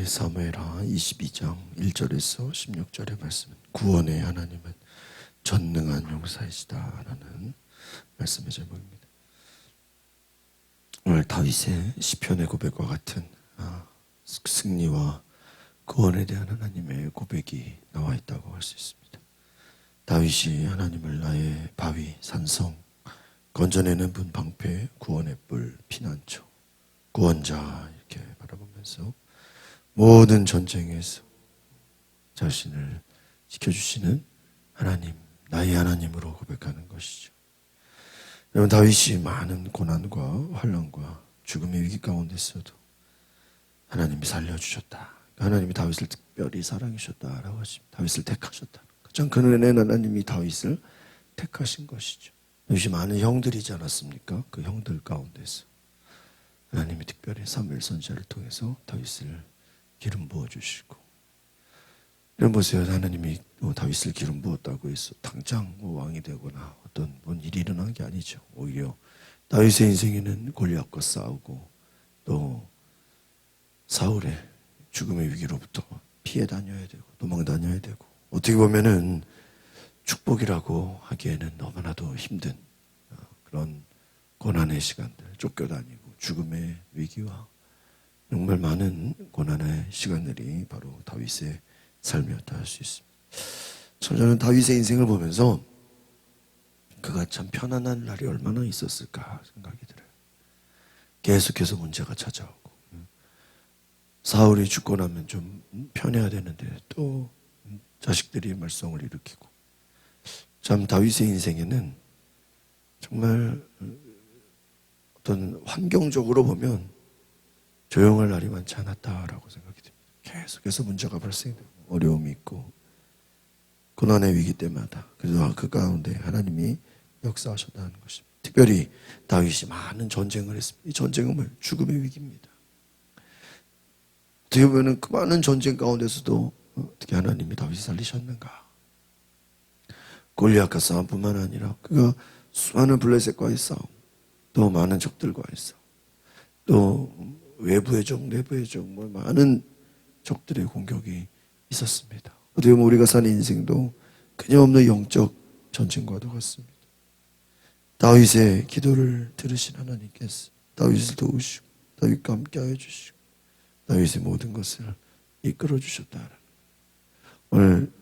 사무엘하 22장 1절에서 16절의 말씀은 구원의 하나님은 전능한 용사이시다라는 말씀의 제목입니다. 오늘 다윗의 시편의 고백과 같은 승리와 구원에 대한 하나님의 고백이 나와 있다고 할 수 있습니다. 다윗이 하나님을 나의 바위, 산성, 건져내는 분, 방패, 구원의 뿔, 피난처, 구원자 이렇게 바라보면서 모든 전쟁에서 자신을 지켜주시는 하나님, 나의 하나님으로 고백하는 것이죠. 여러분, 다윗이 많은 고난과 환난과 죽음의 위기 가운데서도 하나님이 살려주셨다. 하나님이 다윗을 특별히 사랑하셨다라고 하십니다. 다윗을 택하셨다. 참 그 은혜는 하나님이 다윗을 택하신 것이죠. 다윗이 많은 형들이지 않았습니까? 그 형들 가운데서 하나님이 특별히 사무엘 선지자를 통해서 다윗을 기름 부어주시고, 이런 보세요. 하나님이 다윗을 기름 부었다고 해서 당장 왕이 되거나 어떤 뭔 일이 일어난 게 아니죠. 오히려 다윗의 인생에는 골리앗과 싸우고 또 사울의 죽음의 위기로부터 피해 다녀야 되고 도망 다녀야 되고, 어떻게 보면은 축복이라고 하기에는 너무나도 힘든 그런 고난의 시간들, 쫓겨다니고 죽음의 위기와 정말 많은 고난의 시간들이 바로 다윗의 삶이었다 할 수 있습니다. 저는 다윗의 인생을 보면서 그가 참 편안한 날이 얼마나 있었을까 생각이 들어요. 계속해서 문제가 찾아오고, 사울이 죽고 나면 좀 편해야 되는데 또 자식들이 말썽을 일으키고, 참 다윗의 인생에는 정말 어떤 환경적으로 보면 조용할 날이 많지 않았다라고 생각이 듭니다. 계속해서 문제가 발생되고 어려움이 있고 고난의 위기 때마다, 그래서 그 가운데 하나님이 역사하셨다는 것입니다. 특별히 다윗이 많은 전쟁을 했습니다. 이 전쟁은 죽음의 위기입니다. 어떻게 보면 그 많은 전쟁 가운데서도 어떻게 하나님이 다윗을 살리셨는가? 골리앗과 싸움뿐만 아니라 그가 수많은 블레셋과의 싸움, 또 많은 적들과의 싸움, 또 외부의 적, 내부의 적, 많은 적들의 공격이 있었습니다. 어떻게 보면 우리가 사는 인생도 끊임없는 영적 전쟁과도 같습니다. 다윗의 기도를 들으신 하나님께서 다윗을 도우시고 다윗과 함께 하여 주시고 다윗의 모든 것을 이끌어 주셨다. 오늘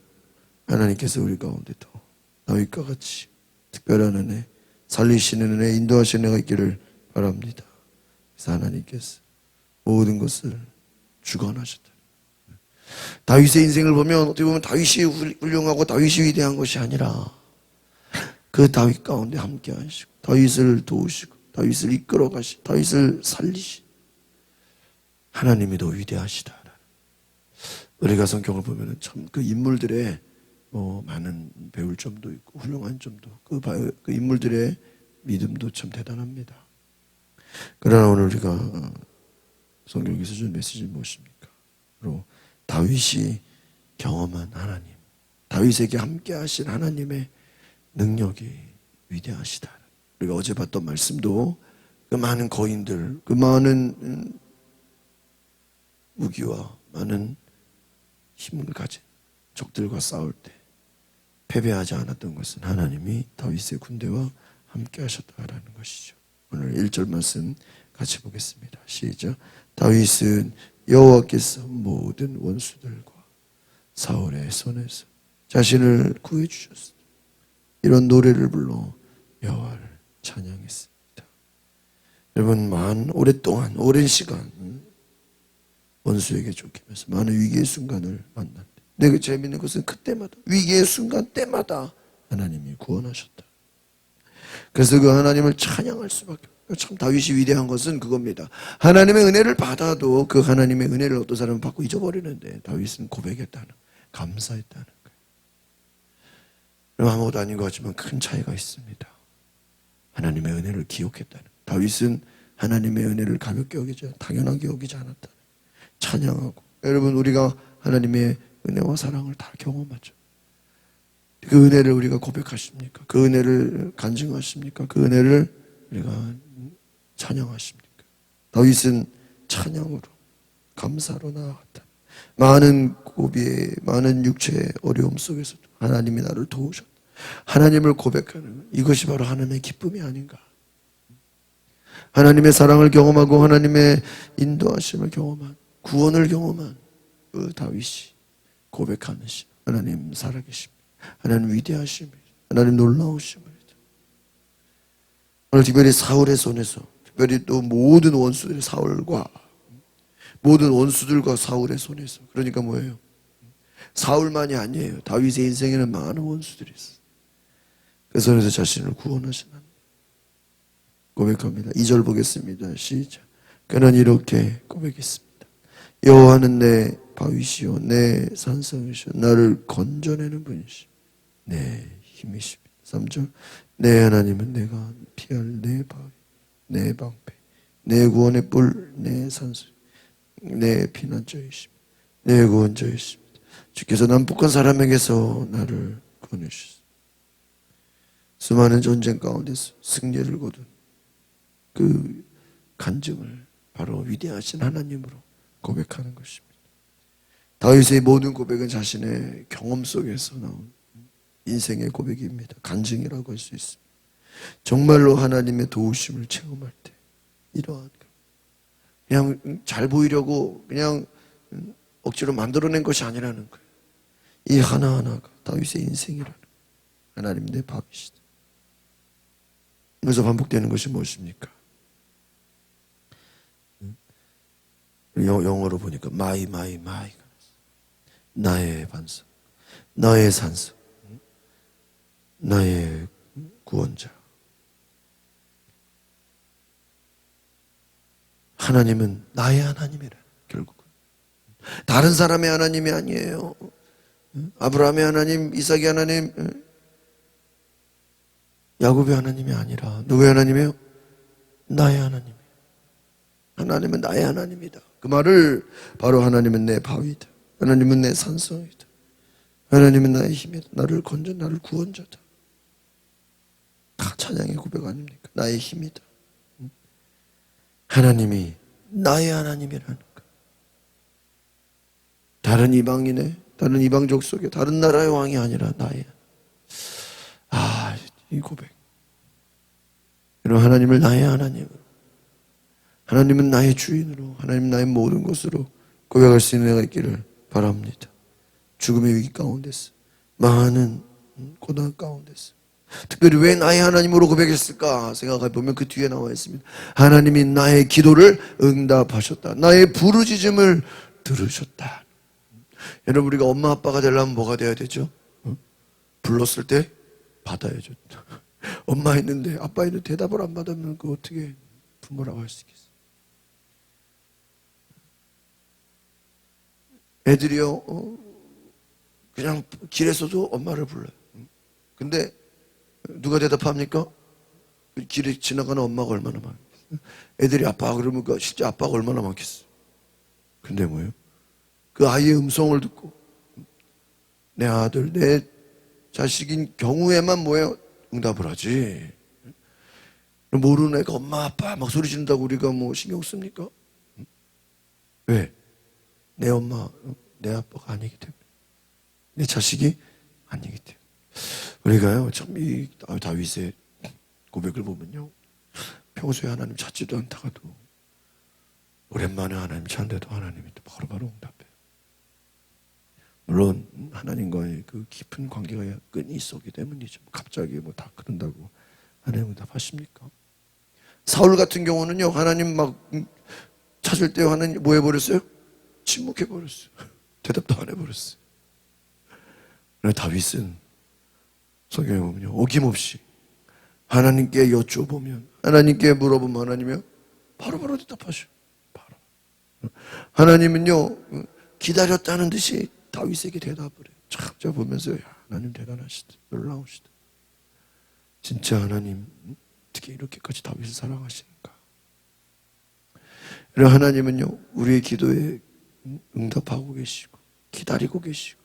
하나님께서 우리 가운데도 다윗과 같이 특별한 은혜, 살리시는 은혜, 인도하시는 은혜가 있기를 바랍니다. 그래서 하나님께서 모든 것을 주관하셨다. 다윗의 인생을 보면 어떻게 보면 다윗이 훌륭하고 다윗이 위대한 것이 아니라 그 다윗 가운데 함께 하시고 다윗을 도우시고 다윗을 이끌어 가시고 다윗을 살리시 하나님이 더 위대하시다. 우리가 성경을 보면 참 그 인물들의 많은 배울 점도 있고 훌륭한 점도, 그 인물들의 믿음도 참 대단합니다. 그러나 오늘 우리가 성경에서 준 메시지는 무엇입니까? 바로 다윗이 경험한 하나님, 다윗에게 함께 하신 하나님의 능력이 위대하시다. 우리가 어제 봤던 말씀도 그 많은 거인들, 그 많은 무기와 많은 힘을 가진 적들과 싸울 때 패배하지 않았던 것은 하나님이 다윗의 군대와 함께 하셨다라는 것이죠. 오늘 1절 말씀 같이 보겠습니다. 시작. 다윗은 여호와께서 모든 원수들과 사울의 손에서 자신을 구해주셨습니다. 이런 노래를 불러 여호와를 찬양했습니다. 여러분, 오랫동안 오랜 시간 원수에게 쫓기면서 많은 위기의 순간을 만났는데, 근데 재미있는 것은 그때마다 위기의 순간 때마다 하나님이 구원하셨다. 그래서 그 하나님을 찬양할 수밖에 없어요. 참 다윗이 위대한 것은 그겁니다. 하나님의 은혜를 받아도 그 하나님의 은혜를 어떤 사람은 받고 잊어버리는데 다윗은 고백했다는, 감사했다는 거예요. 그럼 아무것도 아닌 것 같지만 큰 차이가 있습니다. 하나님의 은혜를 기억했다는, 다윗은 하나님의 은혜를 가볍게 여기지, 당연하게 여기지 않았다. 찬양하고, 여러분, 우리가 하나님의 은혜와 사랑을 다 경험하죠. 그 은혜를 우리가 고백하십니까? 그 은혜를 간증하십니까? 그 은혜를 우리가 찬양하십니까? 다윗은 찬양으로, 감사로 나아갔다. 많은 고비에 많은 육체의 어려움 속에서도 하나님이 나를 도우셨다. 하나님을 고백하는 이것이 바로 하나님의 기쁨이 아닌가. 하나님의 사랑을 경험하고 하나님의 인도하심을 경험한 구원을 경험한 그 다윗이 고백하는 시 하나님 살아계십니다. 하나님 위대하십니다. 하나님 놀라우십니다. 오늘 특별히 사울의 손에서 특별히 또 모든 원수들의 사울과 모든 원수들과 사울의 손에서 그러니까 뭐예요? 사울만이 아니에요. 다윗의 인생에는 많은 원수들이 있어요. 그 손에서 자신을 구원하신 하나님 고백합니다. 2절 보겠습니다. 시작. 그는 이렇게 고백했습니다. 여호와는 내 바위시오 내 산성이시오 나를 건져내는 분이시오 내 힘이십니다. 3절. 내 하나님은 내가 피할 내 바위 내 방패 내 구원의 뿔 내 산성 내 피난처이십니다. 내 구원자이십니다. 주께서 남북한 사람에게서 나를 구원해주셨습니다. 수많은 전쟁 가운데서 승리를 거둔 그 간증을 바로 위대하신 하나님으로 고백하는 것입니다. 다윗의 모든 고백은 자신의 경험 속에서 나온 인생의 고백입니다. 간증이라고 할 수 있습니다. 정말로 하나님의 도우심을 체험할 때 이러한 그냥 잘 보이려고 그냥 억지로 만들어낸 것이 아니라는 거예요. 이 하나하나가 다윗의 인생이라는 거예요. 하나님 내 밥이시다. 그래서 반복되는 것이 무엇입니까? 영어로 보니까 my 나의 반석 나의 산석 나의 구원자. 하나님은 나의 하나님이라. 결국은 다른 사람의 하나님이 아니에요. 아브라함의 하나님, 이삭의 하나님, 야곱의 하나님이 아니라 누구의 하나님이에요? 나의 하나님이에요. 하나님은 나의 하나님이다. 그 말을 바로 하나님은 내 바위다. 하나님은 내 산성이다. 하나님은 나의 힘이다. 나를 건져 나를 구원자다. 다 찬양의 고백 아닙니까? 나의 힘이다. 하나님이 나의 하나님이라는 것. 다른 이방인의 다른 이방족 속에 다른 나라의 왕이 아니라 나의 이 고백. 이런 하나님을 나의 하나님으로 하나님은 나의 주인으로 하나님 나의 모든 것으로 고백할 수 있는 내가 있기를 바랍니다. 죽음의 위기 가운데서 많은 고난 가운데서 특별히 왜 나의 하나님으로 고백했을까 생각해 보면 그 뒤에 나와 있습니다. 하나님이 나의 기도를 응답하셨다. 나의 부르짖음을 들으셨다. 여러분 우리가 엄마 아빠가 되려면 뭐가 돼야 되죠? 불렀을 때 받아야죠. 엄마 있는데 아빠 있는데 대답을 안 받으면 그 어떻게 부모라고 할 수 있겠어요? 애들이요 그냥 길에서도 엄마를 불러요. 근데 누가 대답합니까? 길에 지나가는 엄마가 얼마나 많겠어요? 애들이 아빠 그러면 실제 아빠가 얼마나 많겠어요? 근데 뭐예요? 그 아이의 음성을 듣고 내 아들, 내 자식인 경우에만 뭐예요? 응답을 하지. 모르는 애가 엄마 아빠 막 소리 지른다고 우리가 뭐 신경 씁니까? 왜? 내 엄마, 내 아빠가 아니기 때문에. 내 자식이 아니기 때문에. 우리가요 참 이 다윗의 고백을 보면요 평소에 하나님 찾지도 않다가도 오랜만에 하나님 찾는데도 하나님이 또 바로바로 응답해요. 물론 하나님과의 그 깊은 관계가 끈이 있었기 때문이죠. 갑자기 뭐 다 그런다고 하나님 응답하십니까? 사울 같은 경우는요 하나님 막 찾을 때 하나님 뭐 해버렸어요? 침묵해버렸어요. 대답도 안 해버렸어요. 그런데 다윗은 성경에 보면요 어김없이 하나님께 여쭤보면 하나님께 물어보면 하나님이요 바로바로 대답하셔. 바로. 하나님은요 기다렸다는 듯이 다윗에게 대답을 해요. 참 제가 보면서 야, 하나님 대단하시다. 놀라우시다. 진짜 하나님 어떻게 이렇게까지 다윗을 사랑하시는가. 이런 하나님은요 우리의 기도에 응답하고 계시고 기다리고 계시고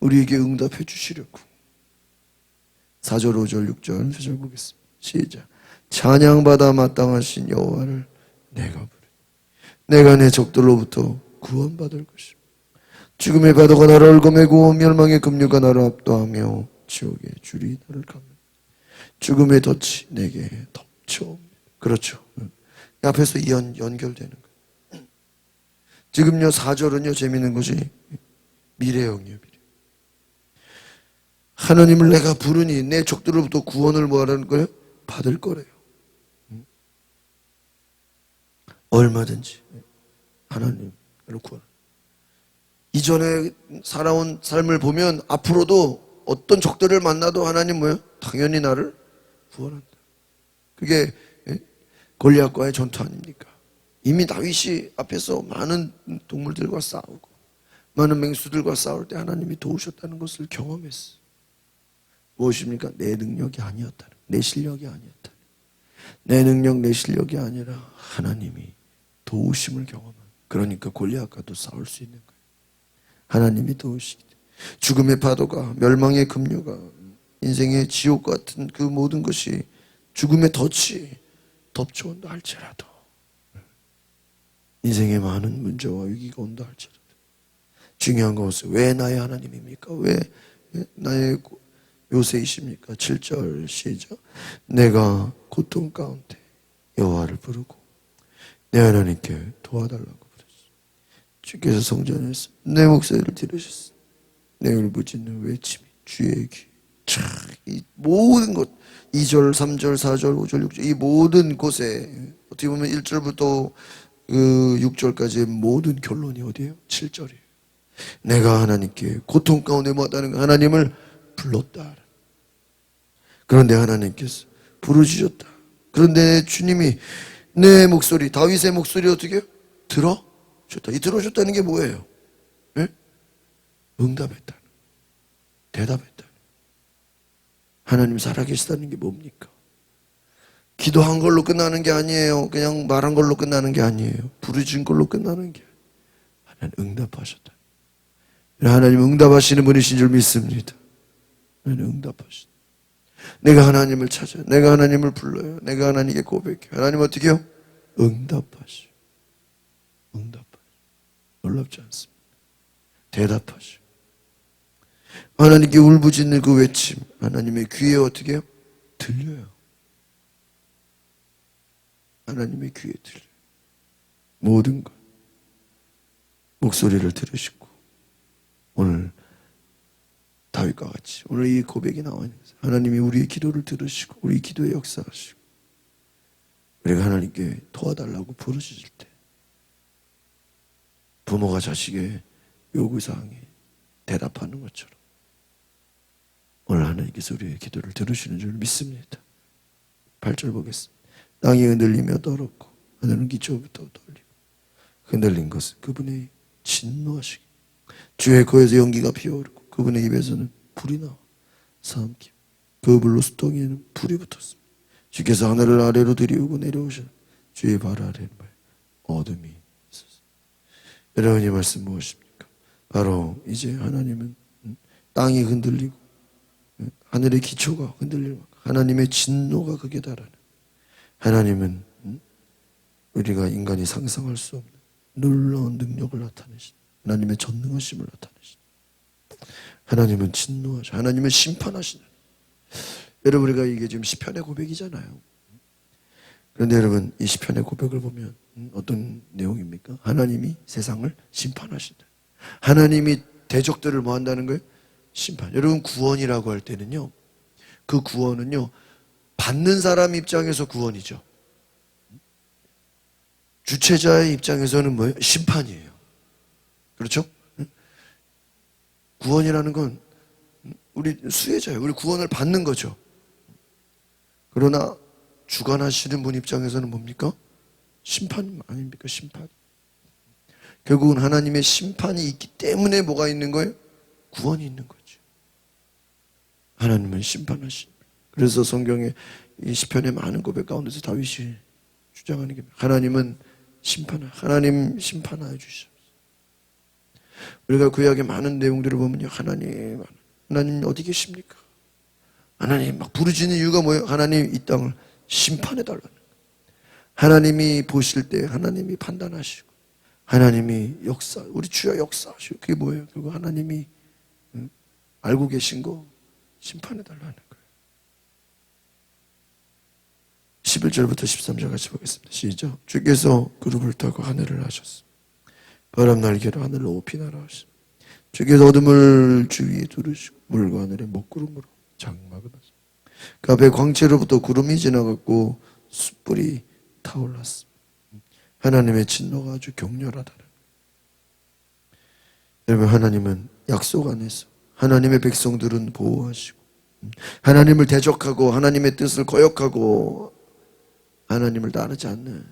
우리에게 응답해 주시려고 4절 5절 6절 7절 보겠습니다. 시작. 찬양받아 마땅하신 여호와를 내가 부르 내가 내 적들로부터 구원받을 것이며 죽음의 바다가 나를 얽어매고 멸망의 급류가 나를 압도하며 지옥의 줄이 나를 감는 죽음의 덫이 내게 덮쳐옵니다. 그렇죠. 앞에서 연결되는 거예요. 지금요 4절은요 재밌는 것이 미래형이에요. 하나님을 내가 부르니 내 적들로부터 구원을 뭐하라는 거예요? 받을 거래요. 얼마든지 하나님을 구원. 이전에 살아온 삶을 보면 앞으로도 어떤 적들을 만나도 하나님 뭐예요? 당연히 나를 구원한다. 그게 골리앗과의 전투 아닙니까? 이미 다윗이 앞에서 많은 동물들과 싸우고 많은 맹수들과 싸울 때 하나님이 도우셨다는 것을 경험했어. 무엇입니까? 내 능력이 아니었다. 내 실력이 아니었다. 내 능력, 내 실력이 아니라 하나님이 도우심을 경험한. 그러니까 골리앗과도 싸울 수 있는 거예요. 하나님이 도우시기 때문에. 죽음의 파도가, 멸망의 급류가, 인생의 지옥 같은 그 모든 것이 죽음의 덫이 덮쳐온다 할지라도, 인생의 많은 문제와 위기가 온다 할지라도, 중요한 것은 왜 나의 하나님입니까? 왜 나의 요새이십니까? 7절 시작. 내가 고통 가운데 여호와를 부르고 내 하나님께 도와달라고 부르시. 주께서 성전에서 내 목소리를 들으셨어. 내 울부짖는 외침이 주의 귀. 이 모든 것 2절, 3절, 4절, 5절, 6절 이 모든 곳에 어떻게 보면 1절부터 그 6절까지의 모든 결론이 어디예요? 7절이에요. 내가 하나님께 고통 가운데 뭐하다는 거 하나님을 불렀다. 그런데 하나님께서 부르짖었다. 그런데 주님이 내 목소리, 다윗의 목소리 어떻게 해요? 들어줬다. 이 들어줬다는 게 뭐예요? 네? 응답했다. 대답했다. 하나님 살아계시다는 게 뭡니까? 기도한 걸로 끝나는 게 아니에요. 그냥 말한 걸로 끝나는 게 아니에요. 부르짖은 걸로 끝나는 게 하나님 응답하셨다. 하나님 응답하시는 분이신 줄 믿습니다. 하나님 응답하신다. 내가 하나님을 찾아요. 내가 하나님을 불러요. 내가 하나님께 고백해요. 하나님 어떻게 해요? 응답하시오. 응답하시오. 놀랍지 않습니다. 대답하시오. 하나님께 울부짖는 그 외침 하나님의 귀에 어떻게 해요? 들려요. 하나님의 귀에 들려요. 모든 것 목소리를 들으시고 오늘 다윗과 같이 오늘 이 고백이 나와 있는 거예요. 하나님이 우리의 기도를 들으시고 우리 기도에 역사하시고 우리가 하나님께 도와달라고 부르짖을 때 부모가 자식의 요구사항에 대답하는 것처럼 오늘 하나님께서 우리의 기도를 들으시는 줄 믿습니다. 8절 보겠습니다. 땅이 흔들리며 떨었고 하늘은 기초부터 떨리고 흔들린 것은 그분의 진노하시기 주의 코에서 연기가 피어오르고 그분의 입에서는 불이 나와 삼킴 그 불로 수덩이에는 불이 붙었습니다. 주께서 하늘을 아래로 들이우고 내려오셔 주의 발 아래는 어둠이 있었습니다. 여러분 이 말씀 무엇입니까? 바로 이제 하나님은 땅이 흔들리고 하늘의 기초가 흔들리고 하나님의 진노가 극에 달하는 하나님은 우리가 인간이 상상할 수 없는 놀라운 능력을 나타내신 하나님의 전능하심을 나타내신 하나님은 진노하셔 하나님은 심판하시는 여러분 우리가 이게 지금 시편의 고백이잖아요. 그런데 여러분 이 시편의 고백을 보면 어떤 내용입니까? 하나님이 세상을 심판하신다. 하나님이 대적들을 뭐 한다는 거예요? 심판. 여러분 구원이라고 할 때는요 그 구원은요 받는 사람 입장에서 구원이죠. 주체자의 입장에서는 뭐예요? 심판이에요. 그렇죠? 구원이라는 건 우리 수혜자예요. 우리 구원을 받는 거죠. 그러나 주관하시는 분 입장에서는 뭡니까? 심판 아닙니까? 심판. 결국은 하나님의 심판이 있기 때문에 뭐가 있는 거예요? 구원이 있는 거죠. 하나님은 심판하신. 그래서 성경에 이 시편의 많은 고백 가운데서 다윗이 주장하는 게 하나님은 하나님 심판하여 주시옵소서. 우리가 구약의 많은 내용들을 보면요 하나님 어디 계십니까? 하나님 막 부르짖는 이유가 뭐예요? 하나님 이 땅을 심판해 달라는 거예요. 하나님이 보실 때 하나님이 판단하시고 하나님이 우리 주여 역사하시오. 그게 뭐예요? 그거 하나님이 알고 계신 거 심판해달라는 거예요. 11절부터 13절 같이 보겠습니다. 시작. 주께서 구름을 타고 하늘을 하셨습니다. 바람 날개로 하늘을 높이 날아오셨습니다. 주께서 어둠을 주위에 두르시고 물과 하늘에 먹구름으로 장막을 하셨습니다. 그 앞에 광채로부터 구름이 지나갔고 숯불이 타올랐습니다. 하나님의 진노가 아주 격렬하다는. 여러분, 하나님은 약속 안에서 하나님의 백성들은 보호하시고, 하나님을 대적하고 하나님의 뜻을 거역하고 하나님을 따르지 않는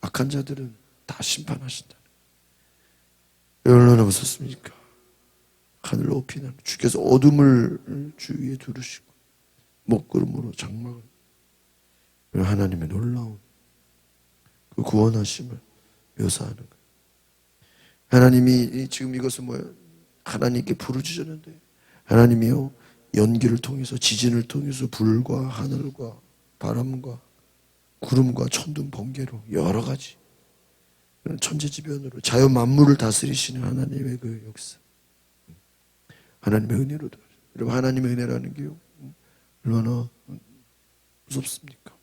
악한 자들은 다 심판하신다. 얼마나 무섭습니까? 하늘 높이 나는 주께서 어둠을 주위에 두르시고 먹구름으로 장막을. 하나님의 놀라운 그 구원하심을 묘사하는 거예요. 하나님이 지금 이것은 뭐예요? 하나님께 부르짖었는데 하나님이요, 연기를 통해서, 지진을 통해서 불과 하늘과 바람과 구름과 천둥 번개로 여러 가지 천재지변으로 자연 만물을 다스리시는 하나님의 그 역사, 하나님의 은혜로도. 여러분, 하나님의 은혜라는 게요, 얼마나 무섭습니까?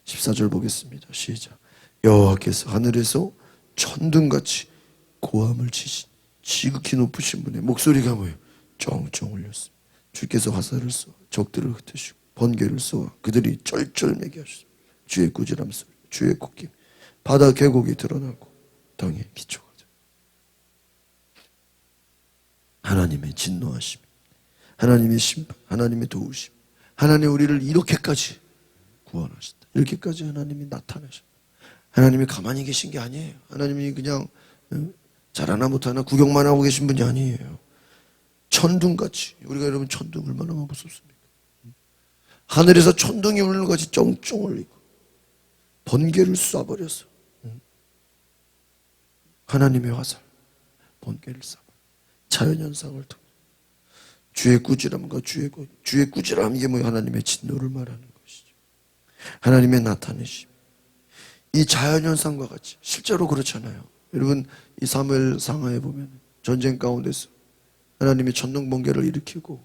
14절 보겠습니다. 시작. 여호와께서 하늘에서 천둥같이 고함을 치신 지극히 높으신 분의 목소리가 뭐예요? 쫑쫑 울렸습니다. 주께서 화살을 쏘아 적들을 흩으시고 번개를 쏘아 그들이 쩔쩔매게 하셨습니다. 주의 꾸지람 소리, 주의 곡낌, 바다 계곡이 드러나고 땅에 기초가. 하나님의 진노하심, 하나님의 심판, 하나님의 도우심, 하나님 우리를 이렇게까지 구원하셨다. 이렇게까지 하나님이 나타나셨다. 하나님이 가만히 계신 게 아니에요. 하나님이 그냥 잘하나 못하나 구경만 하고 계신 분이 아니에요. 천둥같이, 우리가 여러분 천둥 얼마나 무섭습니까? 하늘에서 천둥이 울는 것 같이 쫑쫑 울리고 번개를 쏴버렸어. 하나님의 화살, 번개를 쏴버려. 자연현상을 통해 주의 꾸지람과 주의 꾸지람, 이게 뭐예요? 하나님의 진노를 말하는 것이죠. 하나님의 나타내심. 이 자연현상과 같이 실제로 그렇잖아요. 여러분, 이 사무엘 상하에 보면 전쟁 가운데서 하나님이 천둥 번개를 일으키고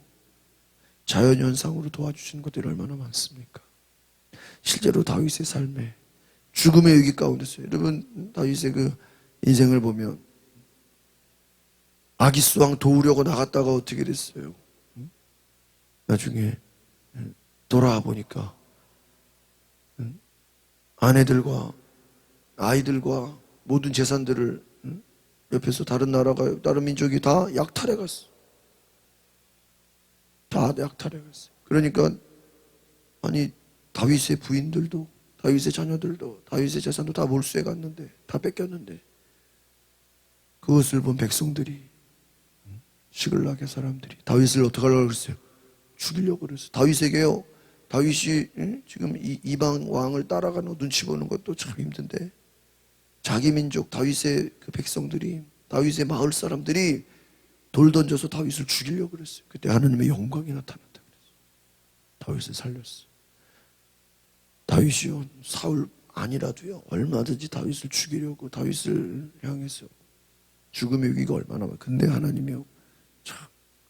자연현상으로 도와주시는 것들이 얼마나 많습니까? 실제로 다윗의 삶에 죽음의 위기 가운데서, 여러분 다윗의 그 인생을 보면 아기스왕 도우려고 나갔다가 어떻게 됐어요? 나중에 돌아와 보니까 아내들과 아이들과 모든 재산들을 옆에서 다른 나라가, 다른 민족이 다 약탈해 갔어. 다 약탈해 갔어. 그러니까 아니, 다윗의 부인들도, 다윗의 자녀들도, 다윗의 재산도 다 몰수해 갔는데, 다 뺏겼는데, 그것을 본 백성들이, 시글락의 사람들이 다윗을 어떻게 하려고 그랬어요? 죽이려고 그랬어요. 다윗에게요, 다윗이 지금 이방 왕을 따라가는 눈치 보는 것도 참 힘든데, 자기 민족 다윗의 그 백성들이, 다윗의 마을 사람들이 돌 던져서 다윗을 죽이려고 그랬어요. 그때 하나님의 영광이 나타났다 그랬어요. 다윗을 살렸어요. 다윗이요, 사울 아니라도요, 얼마든지 다윗을 죽이려고 다윗을 향해서 죽음의 위기가 얼마나 많아요. 근데 하나님이요, 참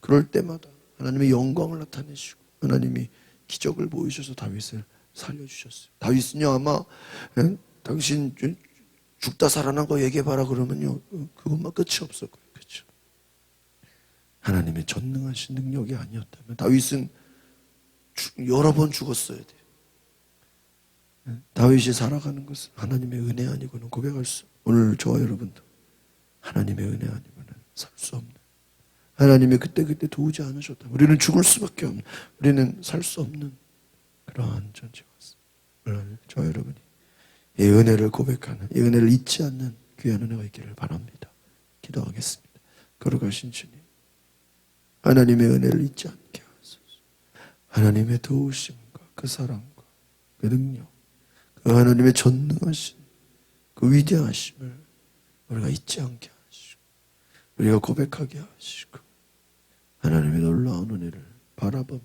그럴 때마다 하나님의 영광을 나타내시고 하나님이 기적을 보이셔서 다윗을 살려주셨어요. 다윗은요, 아마 당신 죽다 살아난 거 얘기해봐라 그러면요, 그것만 끝이 없을 거예요. 그렇죠? 하나님의 전능하신 능력이 아니었다면 다윗은 여러 번 죽었어야 돼요. 다윗이 살아가는 것은 하나님의 은혜 아니고는 고백할 수, 오늘 저와 여러분도 하나님의 은혜 아니고는 살 수 없는, 하나님이 그때 도우지 않으셨다면 우리는 죽을 수밖에 없는, 우리는 살 수 없는 그러한 존재가 있습니다. 오늘 저와 여러분이 이 은혜를 고백하는, 이 은혜를 잊지 않는 귀한 은혜가 있기를 바랍니다. 기도하겠습니다. 거룩하신 주님, 하나님의 은혜를 잊지 않게 하소서. 하나님의 도우심과 그 사랑과 그 능력, 그 하나님의 전능하신 그 위대하심을 우리가 잊지 않게 하시고, 우리가 고백하게 하시고, 하나님의 놀라운 은혜를 바라보며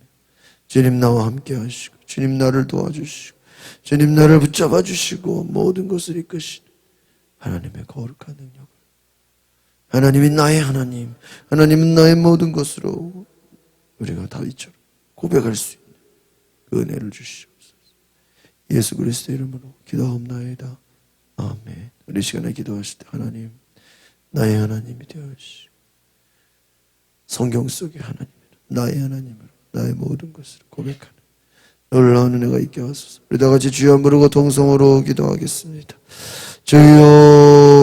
주님 나와 함께 하시고, 주님 나를 도와주시고, 주님 나를 붙잡아 주시고 모든 것을 이끄시는 하나님의 거룩한 능력을, 하나님이 나의 하나님, 하나님은 나의 모든 것으로 우리가 다윗처럼 고백할 수 있는 그 은혜를 주시옵소서. 예수 그리스도의 이름으로 기도하옵나이다. 아멘. 우리 시간에 기도하실 때 하나님, 나의 하나님이 되어주시고 성경 속의 하나님으로, 나의 하나님으로 나의 모든 것을 고백하는 놀라운 은혜가 있게 하소서. 우리 다 같이 주여 부르고 동성으로 기도하겠습니다. 주여